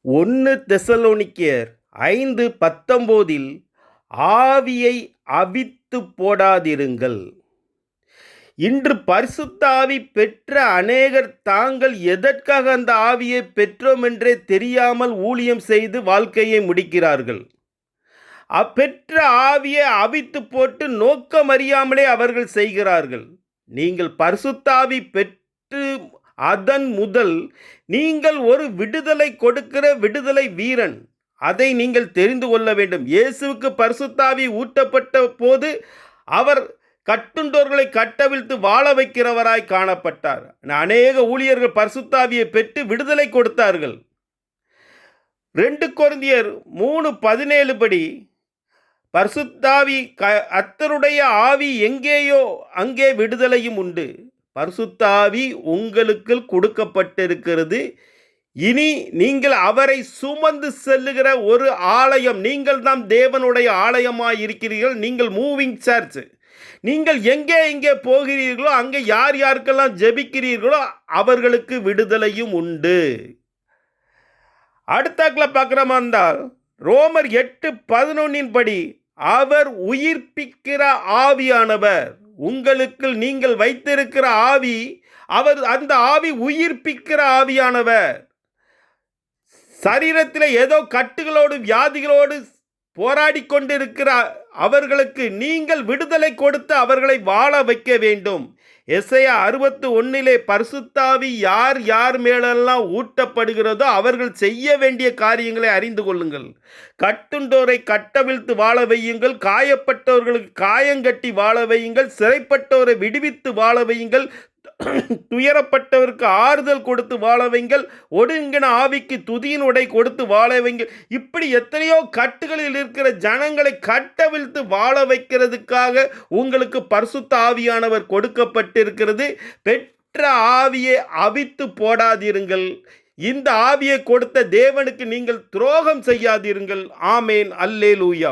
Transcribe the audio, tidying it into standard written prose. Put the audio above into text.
ஒன்று தெசலோனிக்கேயர் 5:19 ஆவியை அவித்து போடாதிருங்கள். இன்று பரிசுத்த ஆவி பெற்ற அநேகர் தாங்கள் எதற்காக அந்த ஆவியை பெற்றோம் என்றே தெரியாமல் ஊழியம் செய்து வாழ்க்கையை முடிக்கிறார்கள். பெற்ற ஆவியை அவித்து போட்டு நோக்கம் அறியாமலே அவர்கள் செய்கிறார்கள். நீங்கள் பரிசுத்த ஆவி பெற்று அதன் முதல் நீங்கள் ஒரு விடுதலை கொடுக்கிற விடுதலை வீரன். அதை நீங்கள் தெரிந்து கொள்ள வேண்டும். இயேசுவுக்கு பரிசுத்த ஆவி ஊட்டப்பட்ட போது அவர் கட்டுண்டோர்களை கட்டவிழ்த்து வாழ வைக்கிறவராய் காணப்பட்டார். அநேக ஊழியர்கள் பரிசுத்த ஆவியை பெற்று விடுதலை கொடுத்தார்கள். 2 கொரிந்தியர் 3:17 படி பரிசுத்தாவி கர்த்தருடைய ஆவி எங்கேயோ அங்கே விடுதலையும் உண்டு. பரிசுத்த ஆவி உங்களுக்கு கொடுக்கப்பட்டிருக்கிறது. இனி நீங்கள் அவரை சுமந்து செல்லுகிற ஒரு ஆலயம். நீங்கள் தான் தேவனுடைய ஆலயமாய் இருக்கிறீர்கள். நீங்கள் மூவிங் சர்ச். நீங்கள் எங்கே போகிறீர்களோ அங்கே யார் யாருக்கெல்லாம் ஜெபிக்கிறீர்களோ அவர்களுக்கு விடுதலையும் உண்டு. அடுத்தாக்கில் பார்க்குறமா இருந்தால் ரோமர் 8:11 படி அவர் உயிர்ப்பிக்கிற ஆவியானவர். உங்களுக்கு நீங்கள் வைத்திருக்கிற ஆவி, அவர் அந்த ஆவி உயிர்ப்பிக்கிற ஆவியானவர். சரீரத்தில் ஏதோ கட்டுகளோடு வியாதிகளோடு போராடி கொண்டிருக்கிற அவர்களுக்கு நீங்கள் விடுதலை கொடுத்து அவர்களை வாழ வைக்க வேண்டும். எசையா 61 பரிசுத்தாவி யார் யார் மேலெல்லாம் ஊட்டப்படுகிறதோ அவர்கள் செய்ய வேண்டிய காரியங்களை அறிந்து கொள்ளுங்கள். கட்டுண்டோரை கட்டவிழ்த்து வாழ வையுங்கள். காயப்பட்டவர்களுக்கு காயங்கட்டி வாழ வையுங்கள். சிறைப்பட்டோரை விடுவித்து வாழ வையுங்கள். துயரப்பட்டவருக்கு ஆறுதல் கொடுத்து வாழ வைங்கள். ஒடுங்கின ஆவிக்கு துதியின் உடை கொடுத்து வாழ வைங்கள். இப்படி எத்தனையோ கட்டுகளில் இருக்கிற ஜனங்களை கட்டவிழ்த்து வாழ வைக்கிறதுக்காக உங்களுக்கு பரிசுத்த ஆவியானவர் கொடுக்கப்பட்டிருக்கிறது. பெற்ற ஆவியை அவித்து போடாதிருங்கள். இந்த ஆவியை கொடுத்த தேவனுக்கு நீங்கள் துரோகம் செய்யாதிருங்கள். ஆமேன். அல்லேலூயா.